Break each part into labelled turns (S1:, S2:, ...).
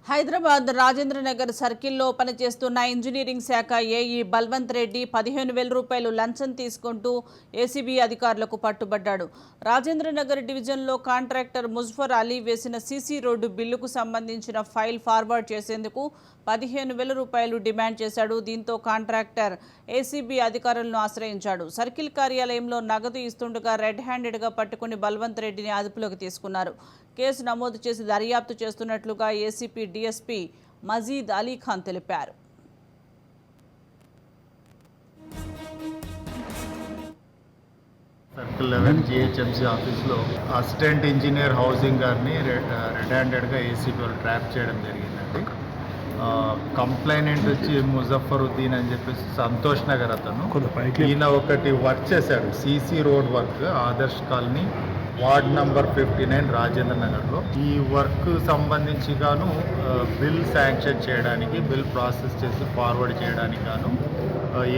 S1: హైదరాబాద్ రాజేంద్ర నగర్ సర్కిల్లో పనిచేస్తున్న ఇంజనీరింగ్ శాఖ ఏఈ బల్వంత్ రెడ్డి 15,000 రూపాయలు లంచం తీసుకుంటూ ఏసీబీ అధికారులకు పట్టుబడ్డాడు. రాజేంద్ర నగర్ డివిజన్లో కాంట్రాక్టర్ ముజఫర్ అలీ వేసిన సీసీ రోడ్డు బిల్లుకు సంబంధించిన ఫైల్ ఫార్వర్డ్ చేసేందుకు 15,000 రూపాయలు డిమాండ్ చేశాడు. దీంతో కాంట్రాక్టర్ ఏసీబీ అధికారులను ఆశ్రయించాడు. సర్కిల్ కార్యాలయంలో నగదు ఇస్తుండగా రెడ్ హ్యాండెడ్గా పట్టుకుని బల్వంత్ రెడ్డిని అదుపులోకి తీసుకున్నారు. కేసు నమోదు చేసి దర్యాప్తు చేస్తున్నట్లుగా ఏసీపీ డీఎస్పీ మజీద్ అలీఖాన్ తెలిపారు.
S2: సర్కిల్ 11 జిహెచ్ఎంసీ ఆఫీస్లో అసిస్టెంట్ ఇంజనీర్ హౌసింగ్ గారిని రెడ్ హ్యాండెడ్గా ఏసీపీ వాళ్ళు ట్రాప్ చేయడం జరిగిందండి. కంప్లైనెంట్ వచ్చి ముజఫరుద్దీన్ అని చెప్పేసి సంతోష్ నగర్ అతను. ఈయన ఒకటి వర్క్ చేశాడు, CC road work, Adarsh colony, ward number 59 Rajendra నగర్లో. ఈ వర్క్ సంబంధించి గాను బిల్ శాంక్షన్ చేయడానికి, బిల్ ప్రాసెస్ చేసి ఫార్వర్డ్ చేయడానికి గాను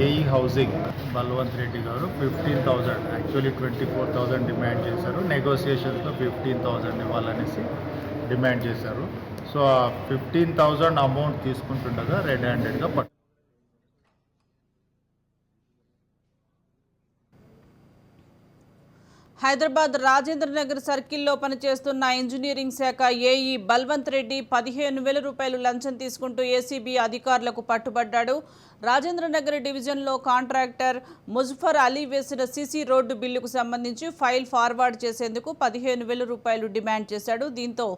S2: ఏఈ హౌసింగ్ బల్వంత్ రెడ్డి గారు 15,000, యాక్చువల్లీ 24,000 డిమాండ్ చేశారు. నెగోసియేషన్స్లో 15,000 ఇవ్వాలనేసి డిమాండ్ చేశారు. సో ఆ 15,000 అమౌంట్ తీసుకుంటుండగా రెడ్ హ్యాండెడ్గా పట్టు.
S1: హైదరాబాద్ రాజేంద్ర నగర్ సర్కిల్లో పనిచేస్తున్న ఇంజనీరింగ్ శాఖ ఏఈ బల్వంత్ రెడ్డి 15,000 రూపాయలు లంచం తీసుకుంటూ ఏసీబీ అధికారులకు పట్టుబడ్డాడు. రాజేంద్ర నగర్ డివిజన్లో కాంట్రాక్టర్ ముజఫర్ అలీ వేసిన సీసీ రోడ్డు బిల్లుకు సంబంధించి ఫైల్ ఫార్వర్డ్ చేసేందుకు 15,000 రూపాయలు డిమాండ్ చేశాడు. దీంతో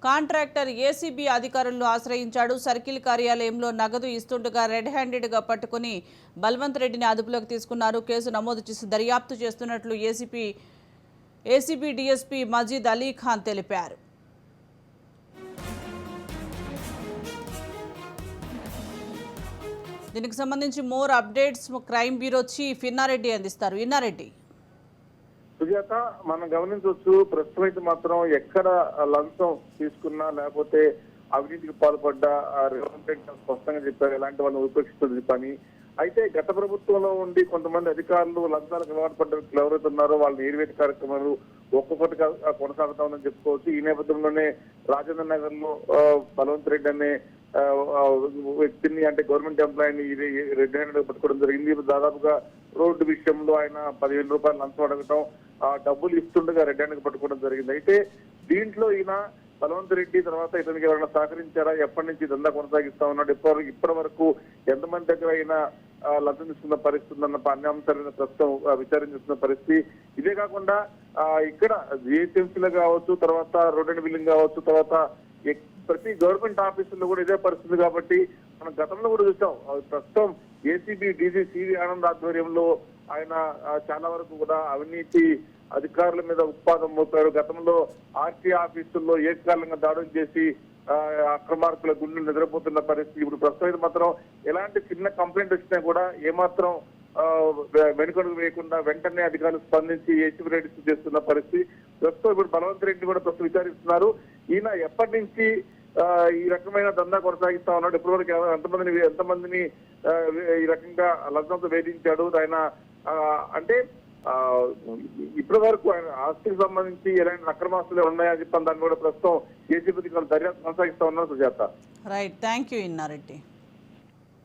S1: కాంట్రాక్టర్ ఏసీబీ అధికారులను ఆశ్రయించాడు. సర్కిల్ కార్యాలయంలో నగదు ఇస్తుండగా రెడ్ హ్యాండెడ్గా పట్టుకుని బల్వంత్ రెడ్డిని అదుపులోకి తీసుకున్నారు. కేసు నమోదు చేసి దర్యాప్తు చేస్తున్నట్లు ఏసీబీ డీఎస్పీ మజీద్ అలీఖాన్ తెలిపారు. దీనికి సంబంధించి more updates crime bureau chief Inna Reddy అందిస్తారు. ఇన్నారెడ్డి.
S3: సుజాత, మనం గమనించవచ్చు, ప్రస్తుతం అయితే మాత్రం ఎక్కడ లంచం తీసుకున్నా లేకపోతే అవినీతికి పాల్పడ్డా రేవంత్ రెడ్డి స్పష్టంగా చెప్పారు, ఎలాంటి వాళ్ళని ఉపేక్షిస్తుంది పని. అయితే గత ప్రభుత్వంలో ఉండి కొంతమంది అధికారులు లంచాలకు అలవాటు పడ్డ వ్యక్తులు ఎవరైతే ఉన్నారో వాళ్ళని ఏరివేట కార్యక్రమాలు ఒక్కొక్కటిగా కొనసాగుతా ఉందని చెప్పుకోవచ్చు. ఈ నేపథ్యంలోనే రాజేంద్ర నగర్ లో బల్వంత్ రెడ్డి అనే వ్యక్తిని, అంటే గవర్నమెంట్ ఎంప్లాయీని రెడ్ హ్యాండెడ్ పట్టుకోవడం జరిగింది. దాదాపుగా రోడ్డు విషయంలో ఆయన 15,000 రూపాయలు లంచం అడగటం, డబ్బులు ఇస్తుండగా రెడ్ హ్యాండ్ పట్టుకోవడం జరిగింది. అయితే దీంట్లో ఈయన బల్వంత్ రెడ్డి తర్వాత ఇతనికి ఎవరైనా సహకరించారా, ఎప్పటి నుంచి దందా కొనసాగిస్తా ఉన్నాడు, ఇప్పటి వరకు ఎంతమంది దగ్గర అయినా లంచం తీసుకున్న పరిస్థితి ఉందన్న అన్ని అంశాలను ప్రస్తుతం విచారించుతున్న పరిస్థితి. ఇదే కాకుండా ఇక్కడ జిహెచ్ఎంసీలో కావచ్చు, తర్వాత రోడ్ అండ్ బిల్లింగ్ కావచ్చు, తర్వాత ప్రతి గవర్నమెంట్ ఆఫీసుల్లో కూడా ఇదే పరిస్థితి. కాబట్టి మనం గతంలో కూడా చూసాం, ప్రస్తుతం ఏసీబీ డీజీ సివి ఆనంద్ ఆధ్వర్యంలో ఆయన చాలా వరకు కూడా అవినీతి అధికారుల మీద ఉత్పాదం మోపారు. గతంలో ఆర్టీ ఆఫీసుల్లో ఏకకాలంగా దాడులు చేసి అక్రమార్కుల గుండెలు నిద్రపోతున్న పరిస్థితి. ఇప్పుడు ప్రస్తుతం మాత్రం ఎలాంటి చిన్న కంప్లైంట్ వచ్చినా కూడా ఏమాత్రం వెనుకడుగు వేయకుండా వెంటనే అధికారులు స్పందించి ఏసీబీ రెడ్డి చేస్తున్న పరిస్థితి. ప్రస్తుతం ఇప్పుడు బల్వంత్ రెడ్డి కూడా ప్రస్తుతం విచారిస్తున్నారు. ఈయన ఎప్పటి నుంచి ఈ రకమైన దందా కొనసాగిస్తా ఉన్నాడు, ఇప్పటివరకు ఎంతమందిని ఈ రకంగా లంచంతో వేధించాడు ఆయన, అంటే ఇప్పటి వరకు ఆయన ఆస్తికి సంబంధించి ఎలాంటి అక్రమాస్తులు ఉన్నాయని చెప్పని దాన్ని కూడా ప్రస్తుతం ఏసీబీ దర్యాప్తు కొనసాగిస్తా ఉన్నారు. Sujatha.
S1: Right, thank you Inna Reddy.